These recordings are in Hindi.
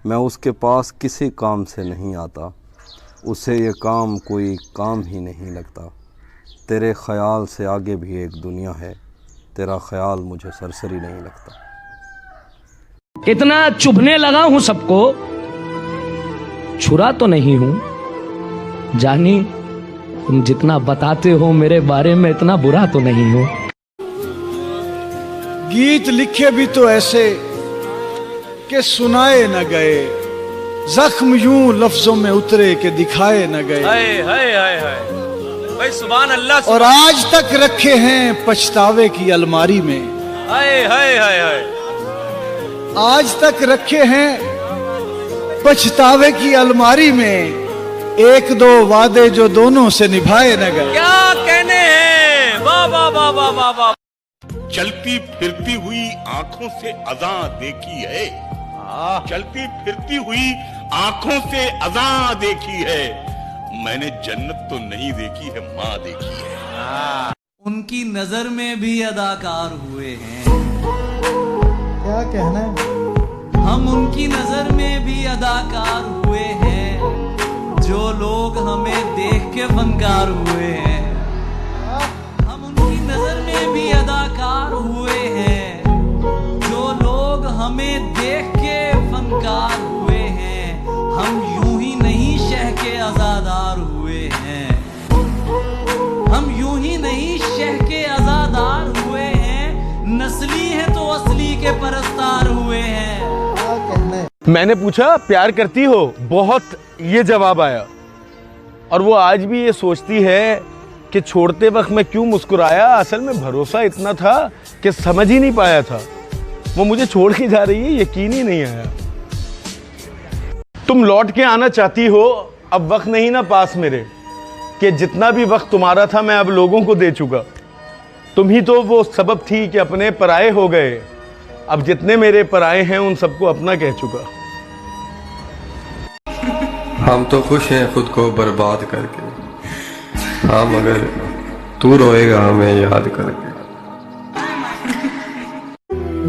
मैं उसके पास किसी काम से नहीं आता, उसे ये काम कोई काम ही नहीं लगता। तेरे ख्याल से आगे भी एक दुनिया है, तेरा ख्याल मुझे सरसरी नहीं लगता। इतना चुभने लगा हूं सबको, छुरा तो नहीं हूं। जानी तुम जितना बताते हो मेरे बारे में इतना बुरा तो नहीं हो। गीत लिखे भी तो ऐसे कि सुनाए न गए, जख्म यूं लफ्जों में उतरे कि दिखाए न गए। हाय हाय हाय हाय भाई, सुभान अल्लाह। और आज तक रखे हैं पछतावे की अलमारी में। हाय हाय हाय हाय, आज तक रखे हैं पछतावे की अलमारी में, एक दो वादे जो दोनों से निभाए न गए। क्या कहने हैं, वाह वाह वाह वाह वाह वाह। चलती फिरती हुई आंखों से अज़ां देखी है, चलती फिरती हुई आंखों से अज़ां देखी है, मैंने जन्नत तो नहीं देखी है, माँ देखी है। उनकी नजर में भी अदाकार हुए हैं। क्या कहना है? हम उनकी नजर में भी अदाकार हुए हैं, जो लोग हमें देख के फनकार हुए हैं। हम उनकी नजर में भी अदाकार हुए हैं, जो लोग हमें देख के फनकार हुए हैं। हम यूं ही नहीं शह के आजादार हुए हैं, हम यूं ही नहीं शह के आजादार हुए हैं। नस्ली है तो असली के परस्तार हुए हैं। मैंने पूछा प्यार करती हो बहुत, ये जवाब आया। और वो आज भी ये सोचती है कि छोड़ते वक्त मैं क्यों मुस्कुराया, असल में भरोसा इतना था कि समझ ही नहीं पाया था। वो मुझे छोड़ के जा रही है, यकीन ही नहीं आया। तुम लौट के आना चाहती हो, अब वक्त नहीं ना पास मेरे, कि जितना भी वक्त तुम्हारा था मैं अब लोगों को दे चुका। तुम ही तो वो सबब थी कि अपने पराये हो गए, अब जितने मेरे पराये हैं उन सबको अपना कह चुका। हम तो खुश हैं खुद को बर्बाद करके, हाँ मगर तू रोएगा हमें याद करके।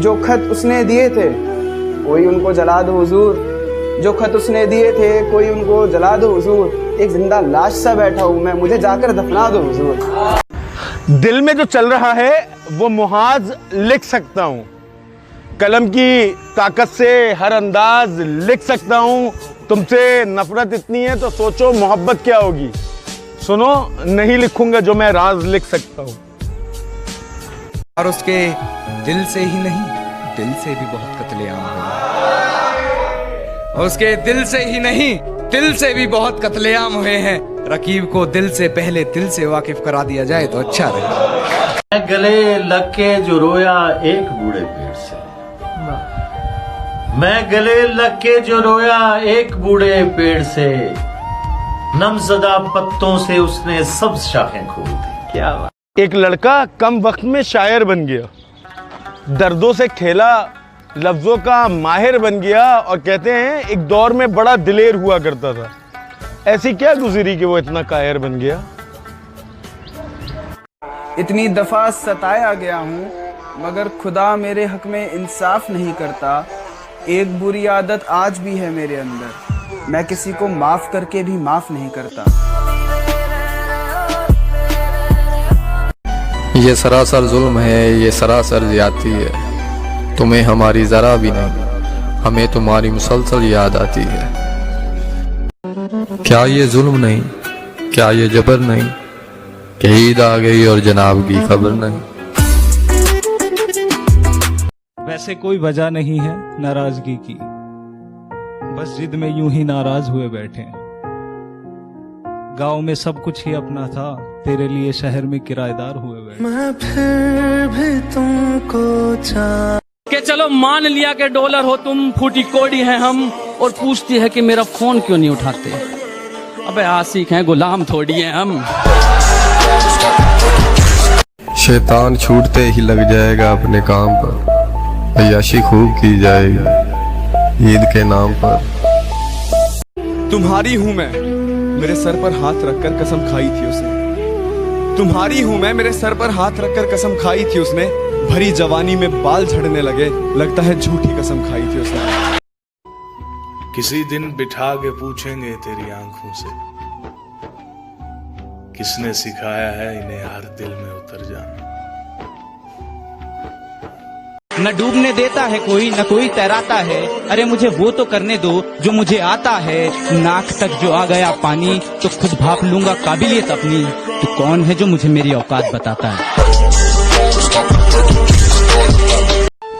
जो खत उसने दिए थे कोई उनको जला दो हुजूर, जो खत उसने दिए थे कोई उनको जला दो हुजूर। एक जिंदा लाश सा बैठा हूं मैं, मुझे जाकर दफना दो हुजूर। दिल में जो चल रहा है वो मुहाज लिख सकता हूँ, कलम की ताकत से हर अंदाज लिख सकता हूँ। तुमसे नफरत इतनी है तो सोचो मोहब्बत क्या होगी। सुनो, नहीं लिखूंगा जो मैं राज लिख सकता हूँ। और उसके दिल से ही नहीं, दिल से भी बहुत कत्लेआम हुए। और उसके दिल से ही नहीं, दिल से भी बहुत कत्लेआम हुए हैं। रकीब को दिल से पहले दिल से वाकिफ करा दिया जाए तो अच्छा रहे। गले लग के जो रोया एक बूढ़े पेड़ से, मैं गले लग के जो रोया एक बूढ़े पेड़ से, नमज़दा पत्तों से उसने सब शाखें खोल दी। क्या बात। एक लड़का कम वक्त में शायर बन गया, दर्दों से खेला, लफ्जों का माहिर बन गया, और कहते हैं एक दौर में बड़ा दिलेर हुआ करता था। ऐसी क्या गुजरी कि वो इतना कायर बन गया। इतनी दफा सताया गया हूँ मगर खुदा मेरे हक में इंसाफ नहीं करता। एक बुरी आदत आज भी है मेरे अंदर, मैं किसी को माफ करके भी माफ नहीं करता। ये सरासर जुल्म है, ये सरासर ज्यादती है। तुम्हें हमारी जरा भी नहीं, हमें तुम्हारी मुसलसल याद आती है। क्या ये जुल्म नहीं, क्या ये जबर नहीं, कि ईद आ गई और जनाब की खबर नहीं। वैसे कोई वजह नहीं है नाराजगी की, बस जिद में यूं ही नाराज हुए बैठे। गांव में सब कुछ ही अपना था, तेरे लिए शहर में किराएदार हुए बैठे। मैं फिर भी तुमको कि चलो मान लिया कि डॉलर हो तुम, फूटी कोड़ी है हम, और पूछती है कि मेरा फोन क्यों नहीं उठाते। अबे आशिक हैं, गुलाम थोड़ी हैं हम। शैतान छूटते ही लग जाएगा अपने काम पर, अय्याशी खूब की जाएगी ईद के नाम पर। तुम्हारी हूं मैं, मेरे सर पर हाथ रखकर कसम खाई थी उसने। तुम्हारी हूं मैं, मेरे सर पर हाथ रखकर कसम खाई थी उसने। भरी जवानी में बाल झड़ने लगे, लगता है झूठी कसम खाई थी उसने। किसी दिन बिठा के पूछेंगे तेरी आंखों से, किसने सिखाया है इन्हें हर दिल में उतर जाना। न डूबने देता है कोई, न कोई तैराता है। अरे मुझे वो तो करने दो जो मुझे आता है। नाक तक जो आ गया पानी तो खुद भाप लूंगा काबिलियत अपनी। तो कौन है जो मुझे मेरी औकात बताता है?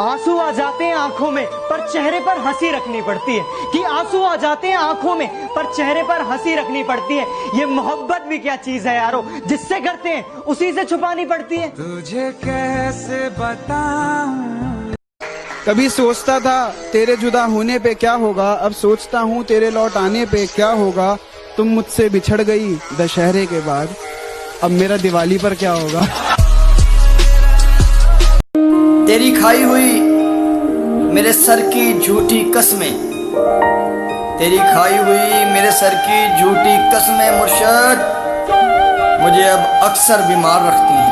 आंसू आ जाते हैं आंखों में पर चेहरे पर हंसी रखनी पड़ती है। कि आंसू आ जाते हैं आंखों में पर चेहरे पर हंसी रखनी पड़ती है। ये मोहब्बत भी क्या चीज है यारो, जिससे करते हैं उसी से छुपानी पड़ती है। तुझे कैसे बताऊं। कभी सोचता था तेरे जुदा होने पे क्या होगा, अब सोचता हूँ तेरे लौट आने पे क्या होगा। तुम मुझसे बिछड़ गई दशहरे के बाद, अब मेरा दिवाली पर क्या होगा। तेरी खाई हुई मेरे सर की झूठी कसमें, तेरी खाई हुई मेरे सर की झूठी कसमें मुर्शद मुझे अब अक्सर बीमार रखती हैं।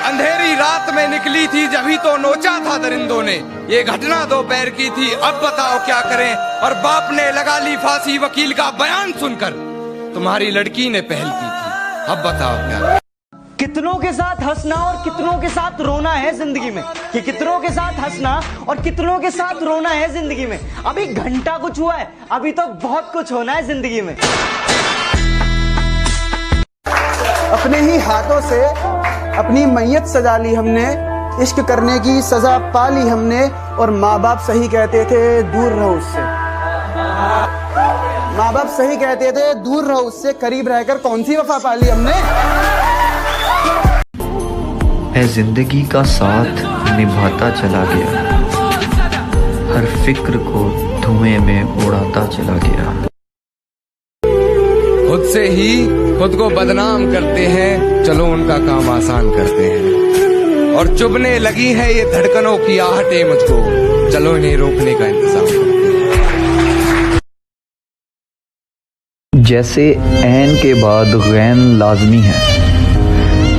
अंधेरी रात में निकली थी जभी तो नोचा था दरिंदों ने। ये घटना दोपहर की थी, अब बताओ क्या करें। और बाप ने लगा ली फांसी वकील का बयान सुनकर। तुम्हारी लड़की ने पहल की थी, अब बताओ क्या करें। कितनों के साथ हंसना और कितनों के साथ रोना है जिंदगी में। कि कितनों के साथ हंसना और कितनों के साथ रोना है जिंदगी में। अभी घंटा कुछ हुआ है, अभी तो बहुत कुछ होना है जिंदगी में। अपने ही हाथों से अपनी मैयत सजा ली हमने, इश्क करने की सजा पा ली हमने। और माँ बाप सही कहते थे दूर रहो उससे, माँ बाप सही कहते थे दूर रहो उससे। करीब रहकर कौन सी वफा पा ली हमने। है जिंदगी का साथ निभाता चला गया, हर फिक्र को धुएं में उड़ाता चला गया। खुद से ही खुद को बदनाम करते हैं, चलो उनका काम आसान करते हैं। और चुभने लगी है ये धड़कनों की आहटें मुझको, चलो इन्हें रोकने का इंतजाम करते हैं। जैसे ऐन के बाद गैन लाजमी है,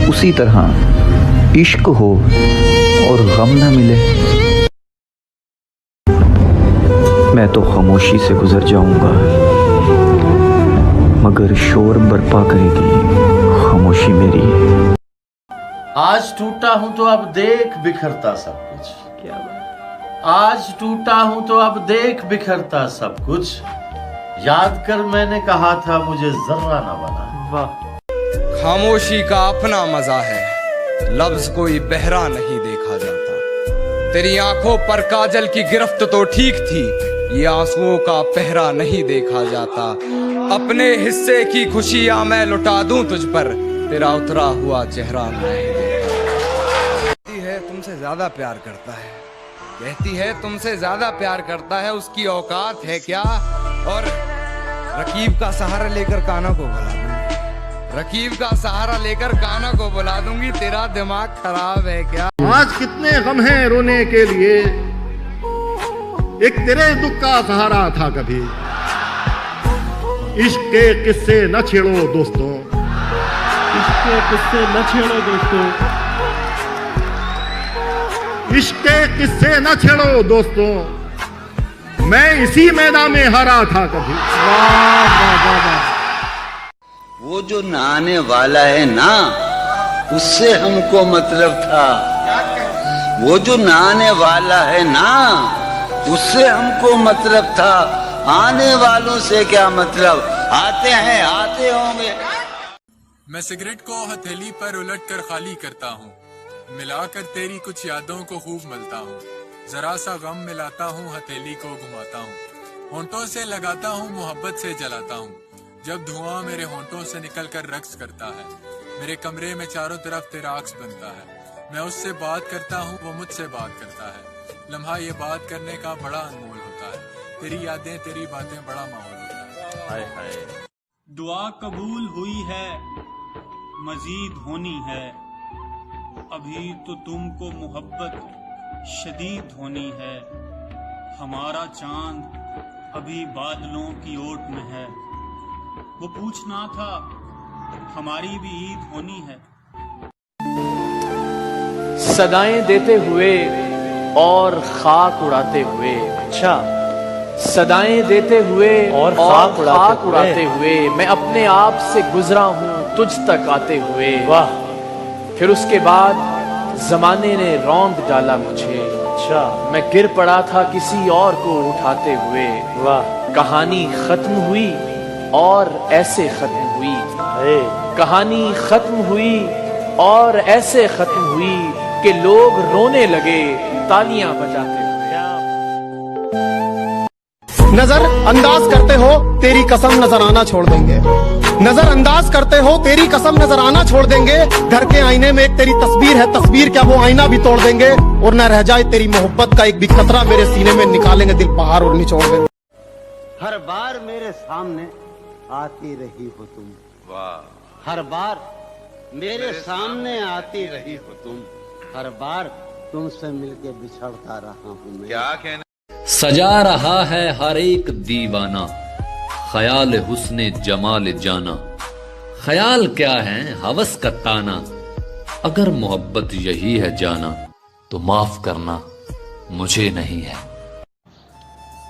उसी तरह इश्क हो और गम न मिले, मैं तो खामोशी से गुजर जाऊंगा, मगर शोर बर्पा करेगी खामोशी मेरी। आज टूटा हूं तो अब देख बिखरता सब कुछ। क्या बात। आज टूटा हूं तो अब देख बिखरता सब कुछ। याद कर मैंने कहा था मुझे जर्रा ना बना। वाह। खामोशी का अपना मजा है, लफ्ज कोई बहरा नहीं देखा जाता। तेरी आंखों पर काजल की गिरफ्त तो ठीक थी, ये आंसुओं का पहरा नहीं देखा जाता। अपने हिस्से की खुशियां मैं लुटा दूं तुझ पर, तेरा उतरा हुआ चेहरा नहीं देखा। कहती है तुमसे ज्यादा प्यार करता है, कहती है तुमसे ज्यादा प्यार करता है, उसकी औकात है क्या। और रकीब का सहारा लेकर काना को बुला दूंगी, रकीब का सहारा लेकर काना को बुला दूंगी, तेरा दिमाग खराब है क्या। आज कितने गम हैं रोने के लिए, एक तेरे दुख का सहारा था कभी। इश्क के किस्से न छेड़ो दोस्तों, इश्क के किस्से न छेड़ो दोस्तों, इश्क के किस्से न छेड़ो दोस्तों, मैं इसी मैदान में हारा था कभी। वाह वाह वाह वाह। वो जो नहाने वाला है ना, उससे हमको मतलब था। वो जो नहाने वाला है ना, उससे हमको मतलब था। आने वालों से क्या मतलब, आते हैं आते होंगे। मैं सिगरेट को हथेली पर उलटकर खाली करता हूँ, मिलाकर तेरी कुछ यादों को खूब मलता हूँ। जरा सा गम मिलाता हूँ, हथेली को घुमाता हूँ, होंठों से लगाता हूँ, मोहब्बत से जलाता हूँ। जब धुआं मेरे होंठों से निकलकर रक्स करता है, मेरे कमरे में चारों तरफ तेरा अक्स बनता है। मैं उससे बात करता हूँ, वो मुझसे बात करता है। लम्हा ये बात करने का बड़ा अनमोल होता है, तेरी यादें तेरी बातें बड़ा माहौल होता है। हाय हाय। दुआ कबूल हुई है, मजीद होनी है, अभी तो तुमको मोहब्बत शदीद होनी है। हमारा चांद अभी बादलों की ओट में है, वो पूछना था हमारी भी ईद होनी है। सदाएं देते हुए और खाक उड़ाते हुए। अच्छा, सदाएं देते हुए और खाक उड़ाते हुए मैं अपने आप से गुजरा हूँ तुझ तक आते हुए। वाह। फिर उसके बाद जमाने ने रौंद डाला मुझे। अच्छा, मैं गिर पड़ा था किसी और को उठाते हुए। वाह। कहानी खत्म हुई और ऐसे खत्म हुई। कहानी खत्म हुई और ऐसे खत्म हुई कि लोग रोने लगे तालियां बजाते हुए। नजर अंदाज करते हो तेरी कसम नजर आना छोड़ देंगे। नजर अंदाज करते हो तेरी कसम नजर आना छोड़ देंगे। घर के आईने में एक तेरी तस्वीर है, तस्वीर क्या वो आईना भी तोड़ देंगे। और न रह जाए तेरी मोहब्बत का एक भी कतरा मेरे सीने में, निकालेंगे दिल पहाड़ और निचोड़ देंगे। हर बार मेरे सामने आती रही हो तुम। वाह। हर बार मेरे सामने आती रही हो तुम। हर बार तुमसे मिलके बिछड़ता रहा हूँ मैं। क्या कहना। सजा रहा है हर एक दीवाना, ख्याल हुस्ने जमाल जाना। ख्याल क्या है हवस का ताना, अगर मोहब्बत यही है जाना तो माफ करना मुझे नहीं है।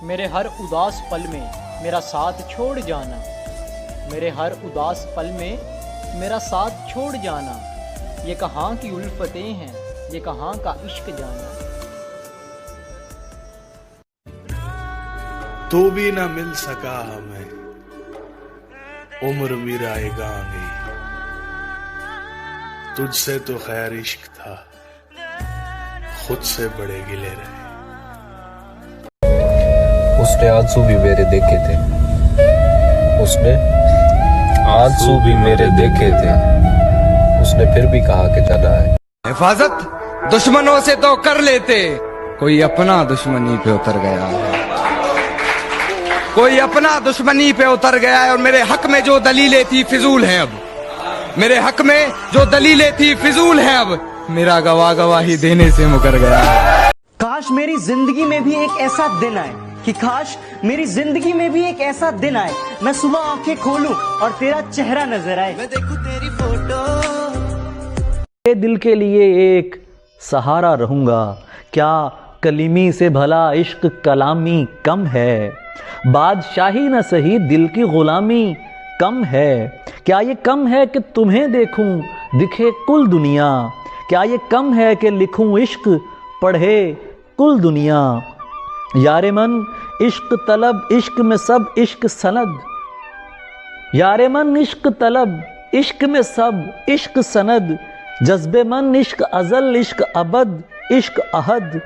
मेरे हर उदास पल में मेरा साथ छोड़ जाना। मेरे हर उदास पल में मेरा साथ छोड़ जाना। ये कहाँ की उल्फतें हैं, ये कहाँ का इश्क जाना। तू भी ना मिल सका हमें, उम्र भी रायगा गई। तुझसे तो खैर इश्क था, खुद से बड़े गिले रहे। उसने आंसू भी मेरे देखे थे, उसने आंसू भी मेरे देखे थे। उसने फिर भी कहा कि जाना है। हिफाजत दुश्मनों से तो कर लेते, कोई अपना दुश्मनी पे उतर गया है। कोई अपना दुश्मनी पे उतर गया है और मेरे हक में जो दलीलें थी फिजूल हैं अब। मेरे हक में जो दलीलें थी फिजूल हैं अब। मेरा गवाही देने से मुकर गया है। काश मेरी जिंदगी में भी एक ऐसा दिन आए, कि काश मेरी जिंदगी में भी एक ऐसा दिन आए, मैं सुबह आंखें खोलूं और तेरा चेहरा नजर आए। मैं देखूं तेरी फोटो। दिल के लिए एक सहारा रहूंगा, क्या कलीमी से भला इश्क कलामी कम है। बादशाही न सही दिल की गुलामी कम है। क्या ये कम है कि तुम्हें देखूं दिखे कुल दुनिया। क्या ये कम है कि लिखूं इश्क पढ़े कुल दुनिया। यारे मन इश्क तलब इश्क में सब इश्क सनद। यारे मन इश्क तलब इश्क में सब इश्क सनद। जज्बे मन इश्क अजल इश्क अबद इश्क अहद।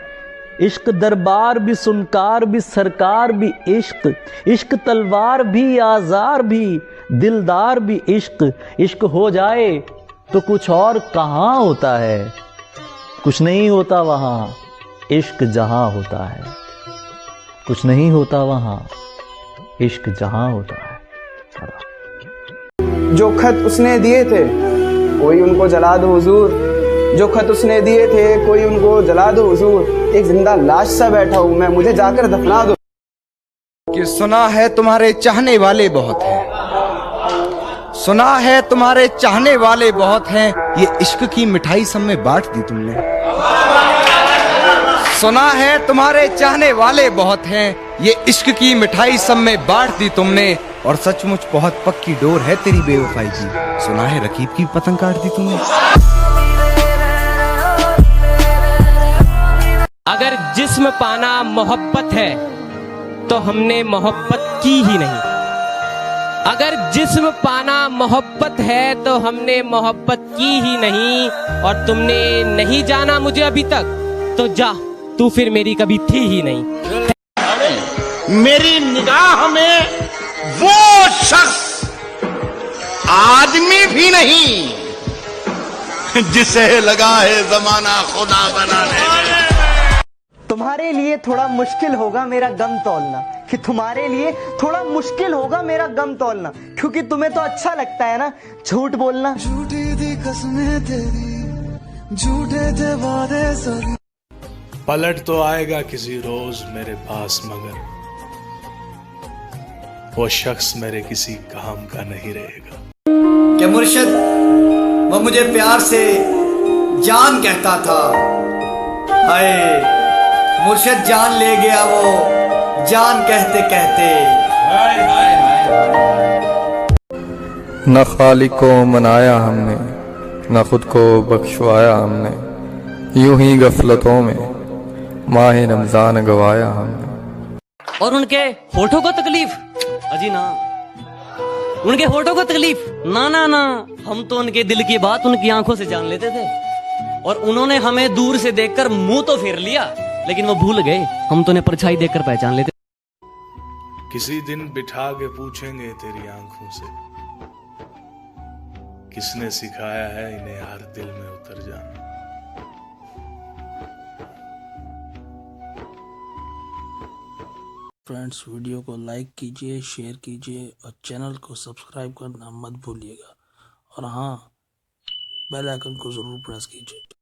इश्क दरबार भी सुनकार भी सरकार भी इश्क। इश्क तलवार भी आजार भी दिलदार भी इश्क। इश्क हो जाए तो कुछ और कहाँ होता है, कुछ नहीं होता वहाँ इश्क जहाँ होता है। कुछ नहीं होता वहाँ इश्क जहाँ होता है। जो खत उसने दिए थे कोई उनको जला दो हुजूर। जो खत उसने दिए थे कोई उनको जला दो हुजूर। एक जिंदा लाश सा बैठा हूं मैं, मुझे जाकर दफना दो। कि सुना है तुम्हारे चाहने वाले बहुत हैं, सुना है तुम्हारे चाहने वाले बहुत हैं। ये इश्क की मिठाई सब में बांट दी तुमने। सुना है तुम्हारे चाहने वाले बहुत हैं, ये इश्क की मिठाई सब में बांट दी तुमने। और सचमुच बहुत पक्की डोर है तेरी बेवफाई की। सुना है रकीब की पतंग काट दी तुमने। अगर जिस्म पाना मोहब्बत है तो हमने मोहब्बत की ही नहीं। अगर जिस्म पाना मोहब्बत है तो हमने मोहब्बत की ही नहीं। और तुमने नहीं जाना मुझे अभी तक, तो जा तू फिर मेरी कभी थी ही नहीं। मेरी निगाह में वो शख्स आदमी भी नहीं जिसे लगा है जमाना खुदा बनाने में। तुम्हारे लिए थोड़ा मुश्किल होगा मेरा गम तोलना, कि तुम्हारे लिए थोड़ा मुश्किल होगा मेरा गम तोलना। क्योंकि तुम्हें तो अच्छा लगता है ना झूठ बोलना। झूठी थी कसमें तेरी, झूठे थे वादे सारे। पलट तो आएगा किसी रोज मेरे पास, मगर वो शख्स मेरे किसी काम का नहीं रहेगा। क्या मुर्शिद वो मुझे प्यार से जान कहता था, हाय मुर्शिद जान ले गया वो जान कहते कहते। न खालिक को मनाया हमने, न खुद को बख्शवाया हमने, यूं ही गफलतों में माह रमजान गवाया हमने। और उनके होठों को तकलीफ, अजी ना, उनके होठों को तकलीफ ना ना ना, हम तो उनके दिल की बात उनकी आंखों से जान लेते थे। और उन्होंने हमें दूर से देखकर मुंह तो फेर लिया, लेकिन वो भूल गए हम तो उन्हें परछाई देखकर पहचान लेते। किसी दिन बिठा के पूछेंगे तेरी आंखों से, किसने सिखाया है इन्हें हर दिल में उतर जाना। फ्रेंड्स, वीडियो को लाइक कीजिए, शेयर कीजिए और चैनल को सब्सक्राइब करना मत भूलिएगा। और हाँ, बेल आइकन को ज़रूर प्रेस कीजिए।